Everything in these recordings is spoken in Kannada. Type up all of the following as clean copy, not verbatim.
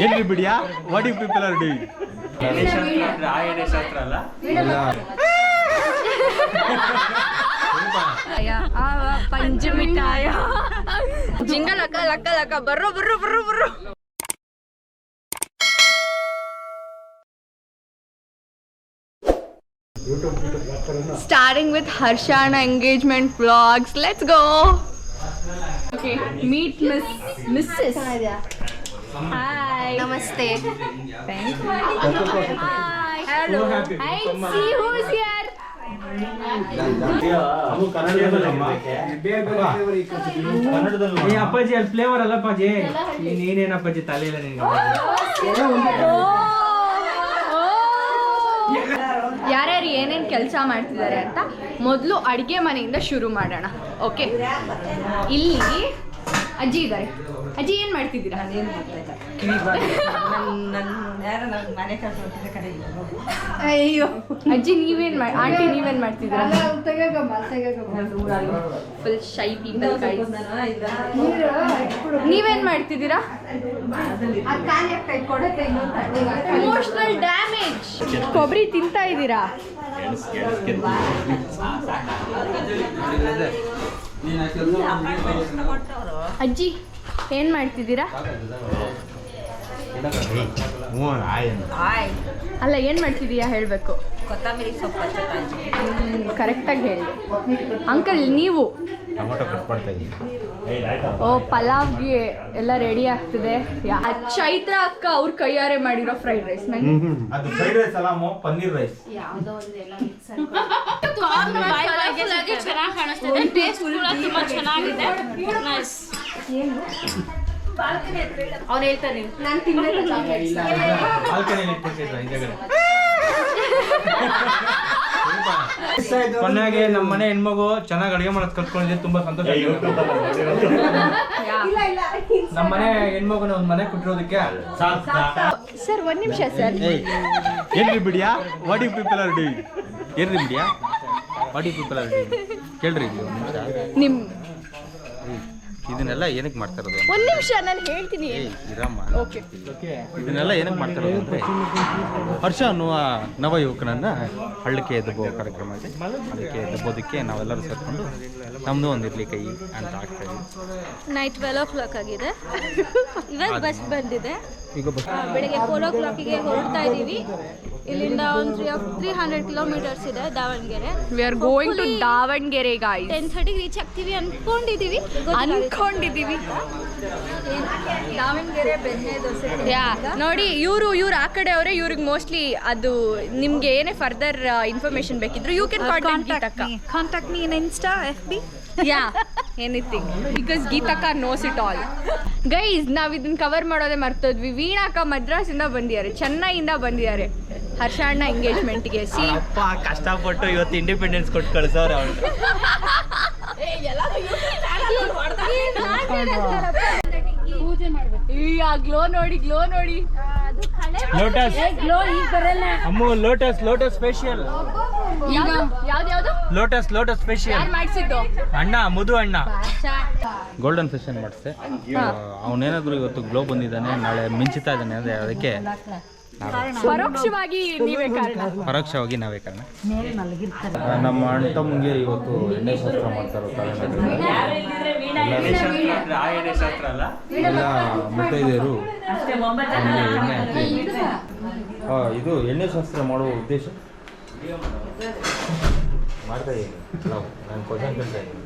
ಎಲ್ಲಿ ಬಿಡಿಯಾ what you people are doing ಶಾಸ್ತ್ರ ಅಲ್ಲ ಪಂಚಮಿಠಾಯ ಜಿಂಗ ಲಕ್ಕ ಲಕ್ಕ ಲಕ್ಕ ಬರ್ರೋ ಬರ್ರೋ ಬರ್ರೋ ಬರ್ರೋ. Starting with Harshana engagement vlogs. Let's go. Okay, meet Mrs. Hi. Namaste. Thank you. Hi. Hello. Hi. See who's here. ಅಪ್ಪಾಜಿ ಅಲ್ಲಿ ಫ್ಲೇವರ್ ಅಲ್ಲ ಅಪ್ಪಾಜಿ ನೀನೇನು ಅಪ್ಪಾಜಿ ತಲೆ ಇಲ್ಲ ನಿನ್ಗೆ ಯಾರ್ಯಾರು ಏನೇನು ಕೆಲಸ ಮಾಡ್ತಿದ್ದಾರೆ ಅಂತ ಮೊದಲು ಅಡುಗೆ ಮನೆಯಿಂದ ಶುರು ಮಾಡೋಣ. ಓಕೆ, ಇಲ್ಲಿ ಅಜ್ಜಿ ಇದ್ದಾರೆ. ಅಜ್ಜಿ ಏನು ಮಾಡ್ತಿದ್ದೀರಾ? ಅಯ್ಯೋ ಅಜ್ಜಿ ನೀವೇನು ಆಂಟಿ ನೀವೇನು ಮಾಡ್ತಿದ್ದೀರಾ? Full shy people guys. ನೀವೇನು ಮಾಡ್ತಿದ್ದೀರಾ? Emotional damage. ಕೊಬ್ಬರಿ ತಿಂತಾ ಇದ್ದೀರಾ? ಅಜ್ಜಿ ಏನ್ ಮಾಡ್ತಿದ್ದೀರಾ? ಅಲ್ಲ ಏನ್ ಮಾಡ್ತಿದೀಯಾ ಹೇಳ್ಬೇಕು. ಕೊತ್ತಂಬರಿ ಸೊಪ್ಪು ಕರೆಕ್ಟಾಗಿ ಹೇಳಿ. ಅಂಕಲ್ ನೀವು? ಟೊಮೊಟೊ ಕಟ್ ಮಾಡ್ತಾ ಇದ್ದೀನಿ. ಓ ಪಲಾವ್ಗೆ ಎಲ್ಲ ರೆಡಿ ಆಗ್ತಿದೆ. ಚೈತ್ರ ಅಕ್ಕ ಅವ್ರ ಕೈಯಾರೆ ಮಾಡಿರೋ ಫ್ರೈಡ್ ರೈಸ್. ಅದು ಫ್ರೈಡ್ ರೈಸ್ ಅಲ್ಲ, ಪನ್ನೀರ್ ರೈಸ್. ಯಾವುದೋ ಒಂದೆಲ್ಲ ಚೆನ್ನಾಗಿ ಕಾಣಿಸ್ತಿದೆ. ಟೇಸ್ಟ್ ಕೂಡ ತುಂಬಾ ಚೆನ್ನಾಗಿದೆ. ಅವ್ನು ಹೇಳ್ತಾನೆ ನಾನು ತಿನ್ನಬೇಕು. ಬಾಲ್ಕನಿಯಲ್ಲಿ ಇಟ್ಬಿಟ್ಟಿದ್ರು ಹಿಂದೆಗಡೆ. ಕೊನೆಗೆ ನಮ್ಮ ಮನೆ ಹೆಣ್ಮಗು ಚೆನ್ನಾಗಿ ಅಡುಗೆ ಮಾಡೋದು ಕಲ್ತ್ಕೊಂಡಿದ್ದೆ, ತುಂಬಾ ಸಂತೋಷ. ನಮ್ಮ ಮನೆ ಹೆಣ್ಮಗುನ ಒಂದ್ ಮನೆ ಕೊಟ್ಟಿರೋದಕ್ಕೆ ಸರ್ ಒಂದ್ ನಿಮಿಷ ಸರ್. ಎಲ್ಲಿ ಬಿಡಿಯಾ what you people are doing? ಎಲ್ಲಿ ಬಿಡಿಯಾ what you people are doing ಕೇಳ್ರಿ ಒಂದು ನಿಮಿಷ. ನಿಮ್ ಇದನ್ನೆಲ್ಲ ಏನಕ್ಕೆ ಮಾಡ್ತಾ ಇರೋದು? ಒಂದ್ ನಿಮಿಷ ನಾನು ಹೇಳ್ತೀನಿ. ಇರಮ್ಮ. ಓಕೆ, ಇದನ್ನೆಲ್ಲ ಏನಕ್ಕೆ ಮಾಡ್ತಾ ಇರೋದು ಅಂದರೆ, ಹರ್ಷ ಅನ್ನುವ ನವ ಯುವಕನನ್ನ ಹಳ್ಳಕ್ಕೆ ಎದ್ದಬೋ ಕಾರ್ಯಕ್ರಮ ಇದೆ. ಅದಕ್ಕೆ ಎದ್ದಬೋದಕ್ಕೆ ನಾವೆಲ್ಲರೂ ಸೇರ್ಕೊಂಡು ನಮ್ಮದು ಒಂದು ಇರಲಿ ಕೈ ಅಂತ ಆಗ್ತಾ ಇದ್ದೀವಿ. ನೈಟ್ 12 o'clock ಆಗಿದೆ. ಇವಾಗ ಬಸ್ ಬಂದಿದೆ. ಈಗ ಬಸ್ ಬೆಳಗ್ಗೆ 4 o'clockಗೆ ಹೊರಡ್ತಾ ಇದ್ದೀವಿ. ಇಲ್ಲಿಂದ ಒಂದು 300 kilometers ಇದೆ Davangere. We are going to Davangere guys. 10:30 reach ಆಗ್ತೀವಿ ಅನ್ಕೊಂಡಿದ್ದೀವಿ. ದಾವಣಗೆರೆ ಬೆಣ್ಣೆ ದೋಸೆ. ಯಾ ನೋಡಿ, ಇವ್ರು ಆ ಕಡೆ ಅವರೇ. ಇವ್ರಿಗೆ ಮೋಸ್ಟ್ಲಿ ಅದು ನಿಮ್ಗೆ ಏನೇ ಫರ್ದರ್ ಇನ್ಫಾರ್ಮೇಶನ್ ಬೇಕಿದ್ರು you can contact me in Insta, FB. Ya anything, because ಗೀತಕ್ಕ ನೋಸ್ ಇಟ್ ಆಲ್. ಗೈಸ್, ನಾವ್ ಇದನ್ನ ಕವರ್ ಮಾಡೋದೇ ಮರ್ತೋದ್ವಿ. ವೀಣಾಕ ಮದ್ರಾಸಿಂದ ಬಂದಿದ್ದಾರೆ, ಚೆನ್ನೈಯಿಂದ ಬಂದಿದ್ದಾರೆ ಹರ್ಷಣ್ಣ ಎಂಗೇಜ್ಮೆಂಟ್ಗೆ. ಸಿ ಅಪ್ಪ ಕಷ್ಟಪಟ್ಟು ಇವತ್ತು ಇಂಡಿಪೆಂಡೆನ್ಸ್ ಕೊಟ್ಟು ಕಳ್ಸವ್ರೆ ಅವ್ರು. ಗ್ಲೋ ನೋಡಿ, ಗ್ಲೋ ನೋಡಿ. ಲೋಟಸ್ ಅಮ್ಮು, ಲೋಟಸ್ ಫೇಶಿಯಲ್. ಯಾವ್ದು ಲೋಟಸ್ ಫೇಶಿಯಲ್ ಯಾರು ಮಾಡಿಸಿದ್ದು? ಅಣ್ಣ, ಮುದು ಅಣ್ಣ ಗೋಲ್ಡನ್ ಫೇಶಿಯಲ್ ಮಾಡಿಸ್ದೆ. ಅವನೇನಾದ್ರು ಇವತ್ತು ಗ್ಲೋ ಬಂದಿದ್ದಾನೆ, ನಾಳೆ ಮಿಂಚುತ್ತಾ ಇದ್ದಾನೆ ಅಂದರೆ ಅದಕ್ಕೆ ಪರೋಕ್ಷವಾಗಿ ನೀವೇ ಕಾರಣ. ಪರೋಕ್ಷವಾಗಿ ನಾವೇ ಕಾರಣ. ನಮ್ಮ ಅಣ್ಣ ತಮ್ಮಗೆ ಇವತ್ತು ಎಣ್ಣೆ ಶಾಸ್ತ್ರ ಮಾಡ್ತಾರೆ. ಎಲ್ಲ ಮುತ್ತೈದೆಯರು ಎಣ್ಣೆ ಹಾಕಿ ಇದು ಎಣ್ಣೆ ಶಾಸ್ತ್ರ ಮಾಡುವ ಉದ್ದೇಶ ಮಾಡ್ತಾ ಇದ್ದೀನಿ. ನಾನು ಕ್ವಶನ್ ಕೇಳ್ತಾ ಇದ್ದೀನಿ.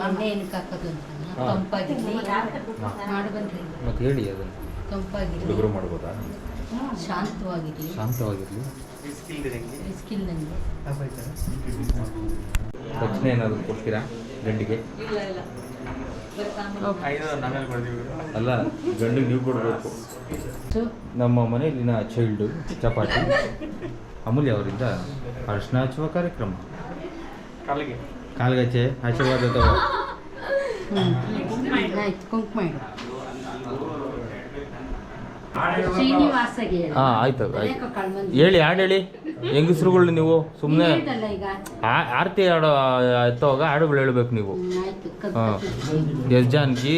ಎಣ್ಣೆ ಏನಕ್ಕೆ ಹಾಕೋದು ಅಂತ ತಂಪಾಗಿರಲಿ ಮಾಡಿ ಬಂದ್ರಿ. ಮತ್ತೆ ಹೇಳಿ ಅದನ್ನು. ತಂಪಾಗಿರಲಿ, ಹುಡುಗರು ಮಾಡ್ಬೋದಾ? ಶಾಂತವಾಗಿರಲಿ, ರಿಸ್ಕ್ ಇಲ್ದಂಗೆ. ದಕ್ಷಿಣ ಏನಾದರೂ ಕೊಡ್ತೀರಾ ಗಂಡಿಗೆ? ಅಲ್ಲ, ಗಂಡಿಗೆ ನೀವು ಕೊಡಬೇಕು. ನಮ್ಮ ಮನೆಯಲ್ಲಿನ ಚೈಲ್ಡು ಚಪಾತಿ ಅಮೂಲ್ಯ ಅವರಿಂದ ಅರಿಶಿನ ಹಚ್ಚುವ ಕಾರ್ಯಕ್ರಮ. ಕಾಲ್ಗಚ್ಚೆ ಆಶೀರ್ವಾದ ತಗೋ. ಆಯ್ತು, ಕುಂಕುಮ ಇಡು. ಶ್ರೀನಿವಾಸಗೆ ಹೇಳು. ಹಾಂ ಆಯ್ತು ಆಯ್ತು ಯಾಕೋ ಕಳ್ಮಂದಿ ಹೇಳಿ ಹಾಡು ಹೇಳಿ ಹೆಂಗಸ್ರುಗಳು ನೀವು ಸುಮ್ಮನೆ ಹೇಳ್ದಲ್ಲ ಈಗ. ಆರತಿ ಹಾಡೋ ಎತ್ತೋವಾಗ ಹಾಡುಗಳು ಹೇಳ್ಬೇಕು ನೀವು. ಆಯ್ತು ಹಾಂ ಯಜ್ಜಾನ್ಕಿ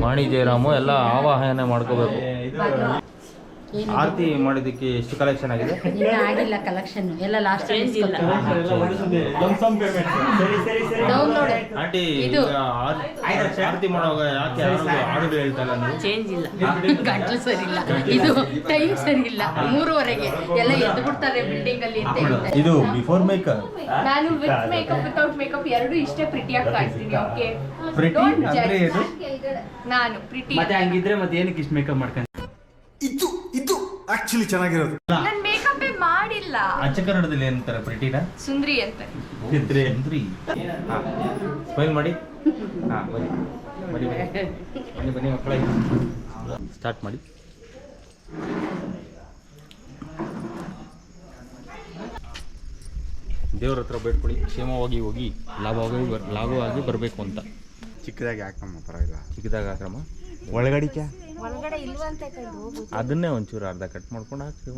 ವಾಣಿ ಜಯರಾಮು ಎಲ್ಲ ಆವಾಹನೆ ಮಾಡ್ಕೋಬೇಕು. ಆರತಿ ಮಾಡಿದ್ದಕ್ಕೆ ಎಷ್ಟು ಕಲೆಕ್ಷನ್ ಆಗಿದೆ? ಇನ್ನ ಆಗಿಲ್ಲ ಕಲೆಕ್ಷನ್ ಎಲ್ಲ ಲಾಸ್ಟ್ ಡೌನ್ಲೋಡ್ ಆಂಟಿ ಆರತಿ ಮಾಡುವಾಗ ಯಾಕೆ ಹಾಡುಗಳು ಹೇಳ್ತಲ್ಲ ನೀವು? ಚೇಂಜ್ ಇಲ್ಲ ಗಂಟಲು ಸರಿ ಇಲ್ಲ ಇದು ಟೈಮ್ ಸರಿ ಇಲ್ಲ 3:30ಗೆ ಎಲ್ಲ ಎದ್ದು ಬಿಡ್ತಾರೆ ಬಿಲ್ಡಿಂಗ್ ಅಲ್ಲಿ ಅಂತ ಹೇಳ್ತಾರೆ. ಇದು ಬಿಫೋರ್ ಮೇಕಪ್. ನಾನು ವಿತ್ ಮೇಕಪ್ ವಿತೌಟ್ ಮೇಕಪ್ ಎರಡು ಇಷ್ಟೇ ಪ್ರಿಟಿಯಾಗಿ ಕಾಣ್ತೀನಿ. ಓಕೆ Pretty ಅಂದ್ರೆ ಏನು? ನಾನು ಪ್ರಿಟಿ. ಮತ್ತೆ ಹಂಗಿದ್ರೆ ಮತ್ತೆ ಏನಕ್ಕೆ ಇಷ್ಟು ಮೇಕಪ್ ಮಾಡ್ಕೊಂಡು ಇದು ಆಕ್ಚುಲಿ ಚೆನ್ನಾಗಿರೋದು. ನಾನು ಮೇಕಪ್ ಮಾಡಿಲ್ಲ. ಅಚ್ಚ ಕನ್ನಡದಲ್ಲಿ ಏನಂತಾರೆ ಪ್ರಿಟಿನ? ಸುಂದ್ರಿ ಅಂತ. ಸುಂದ್ರಿ. ಸ್ಮೈಲ್ ಮಾಡಿ. ಹಾಂ ಬನ್ನಿ ಬನ್ನಿ ಬನ್ನಿ ಬನ್ನಿ ಮಕ್ಕಳ ಸ್ಟಾರ್ಟ್ ಮಾಡಿ. ದೇವ್ರ ಹತ್ರ ಬೇಡ್ಕೊಳ್ಳಿ ಕ್ಷೇಮವಾಗಿ ಹೋಗಿ ಲಾಭವಾಗಿ ಬರಬೇಕು ಅಂತ. ಚಿಕ್ಕದಾಗಿ ಹಾಕಮ್ಮ ಪರವಾಗಿಲ್ಲ. ಚಿಕ್ಕದಾಗ ಹಾಕ್ರಮ್ಮ. ಒಳಗಡಿಕೆ ಅದನ್ನೇ ಒಂಚೂರು ಅರ್ಧ ಕಟ್ ಮಾಡ್ಕೊಂಡು ಹಾಕಿ.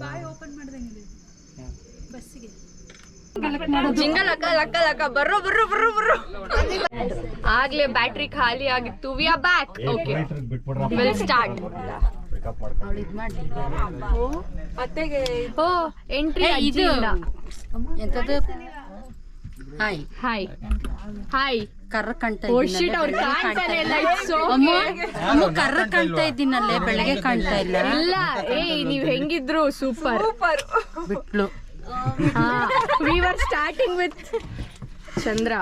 ಜಿಂಗಲ್ ಅಕ್ಕ ಲಕ್ಕ ಲಕ್ಕ ಬರ್ರೋ ಬರ್ರೋ ಬರ್ರೋ ಬರ್ರೋ. ಆಗ್ಲೇ ಬ್ಯಾಟ್ರಿ ಖಾಲಿ ಆಗಿತ್ತು. We are back. Okay will start. ಓ ಎಂಟ್ರಿ ಇದು ಎಂತದ್ದು ಹಾಯ್ ಹಾಯ್ ಹಾಯ್ ಕರ್ರ ಕಾಣ್ತಾ ಓ ಶಿಟ್ ಅವ್ರು ಕಾಣ್ತಾನೆ ಇಲ್ಲ. ಇಟ್ಸ್ ಅಮ್ಮ ಕರ್ರ ಕಾಣ್ತಾ ಇದ್ದೀನಲ್ಲೇ ಬೆಳಗ್ಗೆ ಕಾಣ್ತಾ ಇಲ್ಲ. ಇಲ್ಲ ನೀವ್ ಹೆಂಗಿದ್ರು ಸೂಪರ್ ಬಿಟ್ಲು. We were starting with Chandra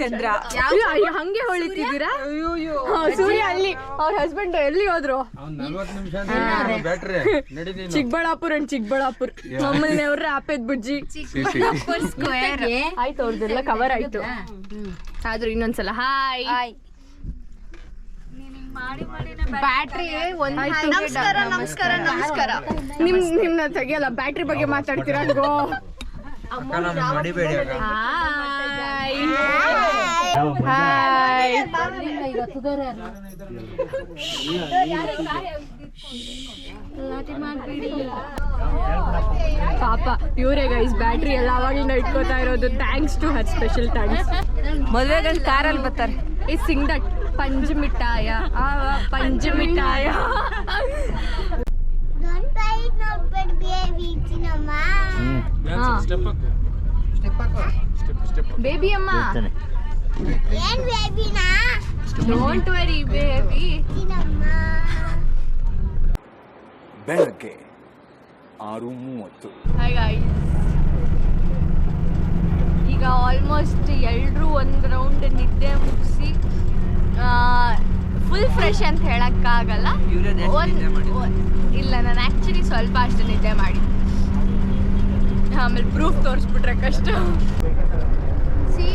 ಅಯ್ಯೋ, ಹಂಗೆ ಹೊಳಿತಿದ್ದೀರಾ? ಸೂರ್ಯ ಅಲ್ಲಿ ಅವ್ರ ಹಸ್ಬೆಂಡ್ ಎಲ್ಲಿ ಹೋದ್ರು? ಚಿಕ್ಕಬಳ್ಳಾಪುರ ಅಂಡ್ ಚಿಕ್ಕಬಳ್ಳಾಪುರ ಮಮ್ಮಲ್ನಿ ಅವ್ರ ಆಪೇದ್ ಬುಜ್ಜಿ ಸ್ಕ್ವೇರ್ ಆಯ್ತು. ಅವ್ರದ್ದೆಲ್ಲ ಕವರ್ ಆಯ್ತು. ಆದ್ರೂ ಇನ್ನೊಂದ್ಸಲ ಹಾಯ್ ಬ್ಯಾಟ್ರಿ ನಮಸ್ಕಾರ ನಮಸ್ಕಾರ ನಮಸ್ಕಾರ. ನಿಮ್ನ ತೆಗಿಯಲ್ಲ ಬ್ಯಾಟ್ರಿ ಬಗ್ಗೆ ಮಾತಾಡ್ತೀರಾ? ಗೋ ಹಾಯ್ ಪಾಪ ಇವರೇ ಗೈಸ್ ಬ್ಯಾಟ್ರಿ ಎಲ್ಲ ಅವಾಗಲಿಂದ ಇಟ್ಕೋತಾ ಇರೋದು. Thanks to her special thanks. ಮದುವೆಗಂತ ಕಾರಲ್ಲಿ ಬರ್ತಾರೆ. ಈ ಸಿಂಗ್ ದಟ್ ಪಂಚ ಮಿಠಾಯ ಪಂಚ ಮಿಠಾಯ. ಬೇಬಿ ಅಮ್ಮ ಡೋಂಟ್ ವೆರಿ ಬೇಬಿ. ಬೆಳಗ್ಗೆ 6:30. ಹಾಯ್ ಗಾಯ್ಸ್, ಈಗ ಆಲ್ಮೋಸ್ಟ್ ಎಲ್ಲರೂ ಒಂದು ರೌಂಡ್ ನಿದ್ದೆ ಮುಗಿಸಿ ಫುಲ್ ಫ್ರೆಶ್ ಅಂತ ಹೇಳಕ್ಕಾಗಲ್ಲ. ಇಲ್ಲ ನಾನು ಆ್ಯಕ್ಚುಲಿ ಸ್ವಲ್ಪ ಅಷ್ಟು ನಿದ್ದೆ ಮಾಡಿ ಆಮೇಲೆ ಪ್ರೂಫ್ ತೋರಿಸ್ಬಿಟ್ರೆ ಕಷ್ಟ. ಸಿ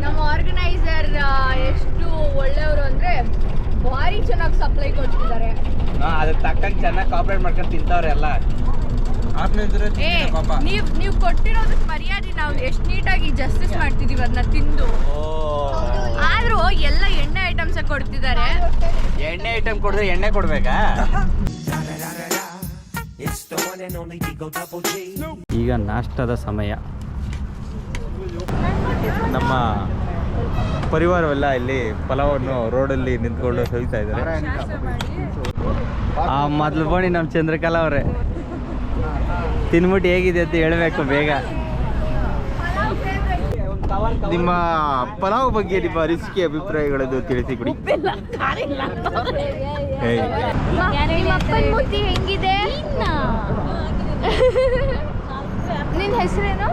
ನಮ್ಮ ಆರ್ಗನೈಸರ್ ಎಷ್ಟು ಒಳ್ಳೆಯವರು ಅಂದರೆ ಭಾರಿ ಚೆನ್ನಾಗಿ ಸಪ್ಲೈ ಕೊಡ್ತಿದ್ದಾರೆ. ಅದಕ್ಕೆ ತಕ್ಕಂಗೆ ಚೆನ್ನಾಗಿ ಕಾಪರೇಟ್ ಮಾಡ್ಕೊಂಡು ತಿಂತವ್ರೆ ಎಲ್ಲ. ನೀವು ಕೊಟ್ಟಿರೋದಕ್ಕೆ ಮರ್ಯಾದೆ ನಾವು ಎಷ್ಟು ನೀಟಾಗಿ ಜಸ್ಟಿಸ್ ಮಾಡ್ತಿದೀವಿ ಅದನ್ನ ತಿಂದು. ಆದ್ರೂ ಎಲ್ಲ ಎಣ್ಣೆ ಐಟಮ್ಸ್ ಕೊಡ್ತಿದ್ದಾರೆ. ಎಣ್ಣೆ ಐಟಮ್ ಕೊಡಿದ್ರೆ ಎಣ್ಣೆ ಕೊಡ್ಬೇಕಾ? ಈಗ ನಾಷ್ಟದ ಸಮಯ. ನಮ್ಮ ಪರಿವಾರವೆಲ್ಲ ಇಲ್ಲಿ ಪಲಾವನ್ನು ರೋಡಲ್ಲಿ ನಿಂತ್ಕೊಂಡು ಸವಿತಾ ಇದ್ದಾರೆ. ಮೊದಲು ಬೋಣಿ ನಮ್ಮ ಚಂದ್ರಕಲಾ ಅವರೇ ತಿನ್ಬಿಟ್ಟು ಹೇಗಿದೆ ಅಂತ ಹೇಳಬೇಕು ಬೇಗ. ನಿಮ್ಮ ಪಲಾವ್ ಬಗ್ಗೆ ನಿಮ್ಮ ಅನಿಸಿಕೆ ಅಭಿಪ್ರಾಯಗಳನ್ನು ತಿಳಿಸಿ ಕೊಡಿ. ಹೆಂಗಿದೆ? ನಿನ್ನ ಹೆಸರೇನು?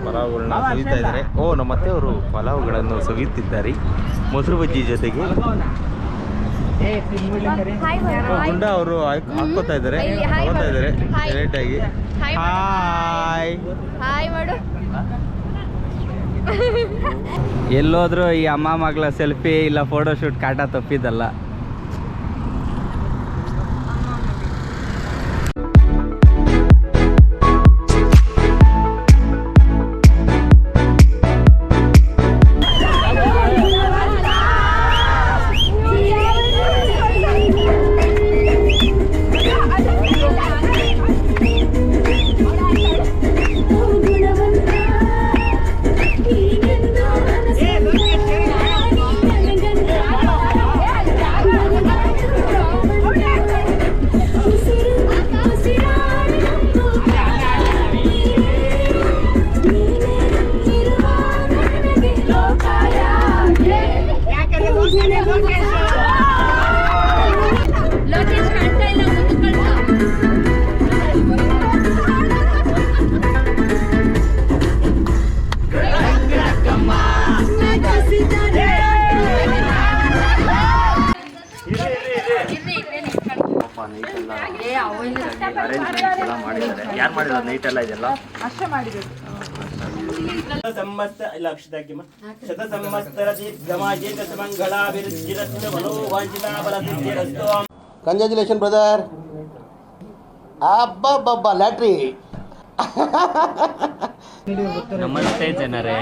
ಪಲಾವ್ಗಳನ್ನ ಸವಿತಾ ಇದ್ದಾರೆ. ನಮ್ಮ ಅತ್ತೆ ಅವರು ಪಲಾವ್ಗಳನ್ನು ಸವಿಯುತ್ತಿದ್ದಾರೆ ಮೊಸರು ಬಜ್ಜಿ ಜೊತೆಗೆ. ಗುಂಡ ಅವರು ಹಾಕೋತಾ ಇದ್ದಾರೆ, ತಗೋತಾ ಇದ್ದಾರೆ ಲೇಟಾಗಿ. ಹಾಯ್ ಹಾಯ್ ಮಾಡು. ಎಲ್ಲೋದ್ರೂ ಈ ಅಮ್ಮ ಮಗಳ ಸೆಲ್ಫಿ ಇಲ್ಲ ಫೋಟೋಶೂಟ್ ಕಾಟ ತಪ್ಪಿದ್ದಲ್ಲ. ಲೋಕೇಶ್ ಕಾಣ್ತಾ ಇಲ್ಲ, ಮುಂದೆ ಯಾರು ಮಾಡಿರೋದು ನೈಟ್ ಎಲ್ಲ ಇದೆಲ್ಲ ಶತ ಸಂವತ್ಸರ ದೀರ್ಘಮಾಯೇತ ಮಂಗಳಾಭಿವೃದ್ಧಿರಸ್ತು ಮನೋವಾಂಛಿತಾ ಬಲಸಿದ್ಧಿರಸ್ತು. Congratulation brother. ಅಬ್ಬಬ್ಬಬ್ಬ ಲ್ಯಾಟ್ರಿ. ನಮಸ್ತೆ ಜನರೇ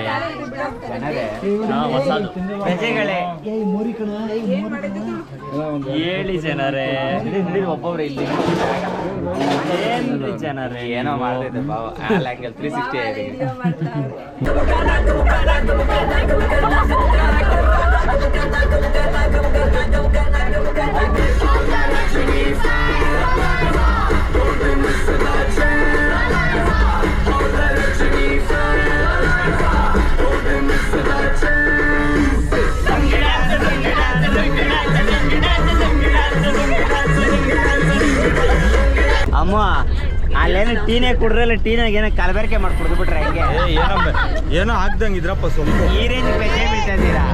ಹೊಸದು ಪ್ರಜೆಗಳೇ ಹೇಳಿ ಜನರೇ ಒಬ್ಬೊಬ್ರು ಇಲ್ಲಿ ಏನ್ರಿ ಜನರೇ ಏನೋ ಮಾಡ್ತಿದ್ದೆ ಬಾವ ಆ್ಯಂಗಲ್ 360 ಆಗಿದೆ. ಅಮ್ಮ ಅಲ್ಲೇನು ಟೀನೇ ಕುಡ್ರಲ್ಲ ಟೀನಾಗ ಏನೋ ಕಲಬೆರಕೆ ಮಾಡ್ಕೊಡ್ದು ಬಿಟ್ರೆ ಹೆಂಗೆ ಏನೋ ಆಗ್ದಂಗೆ ಇದ್ರಪ್ಪ ಸ್ವಲ್ಪ. ಈ ರೇಂಜ್ ಬೆಚ್ಚೆ ಬೀಳ್ತಾ ಇದ್ದೀರಾ?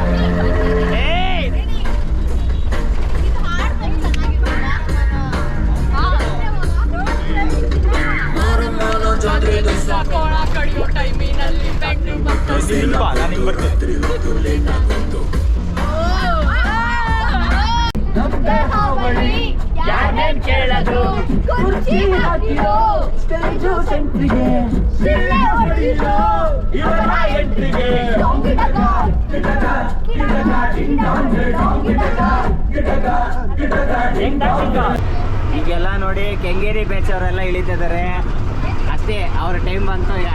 ಯಾರ್ನೇನ್ ಕೇಳದ್ರು ಕುರ್ಚಿ ಹಾಕಿರೋ ಸ್ಟೇಜು ಸೆಂಟ್ರಿಗೆ ಶಿಳ್ಳೆ ಹೊಡೆದಿರೋ ಇವರ ಎಂಟ್ರಿಗೆ ಈಗೆಲ್ಲ ನೋಡಿ ಕೆಂಗೇರಿ ಬ್ಯಾಚ್ ಅವರೆಲ್ಲ ಇಳಿತಿದ್ದಾರೆ ಅಷ್ಟೇ. ಅವ್ರ ಟೈಮ್ ಬಂತು ಈಗ.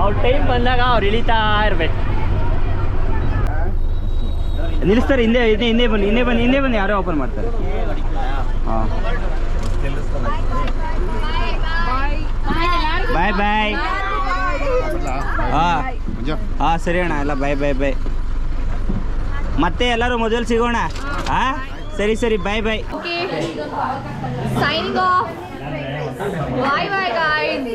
ಅವ್ರ ಟೈಮ್ ಬಂದಾಗ ಅವ್ರು ಇಳಿತಾ ಇರ್ಬೇಕು. ನಿಲ್ಲಿಸ್ತಾರೆ. ಹಿಂದೆ ಬನ್ನಿ ಯಾರೋ ಓಪನ್ ಮಾಡ್ತಾರೆ. ಹಾಂ ಬಾಯ್ ಬಾಯ್. ಹಾಂ ಸರಿ ಅಣ್ಣ ಎಲ್ಲ ಬಾಯ್. ಮತ್ತೆ ಎಲ್ಲರೂ ಮೊದಲು ಸಿಗೋಣ. ಹಾಂ ಸರಿ ಬಾಯ್. Okay, signing off. Bye guys.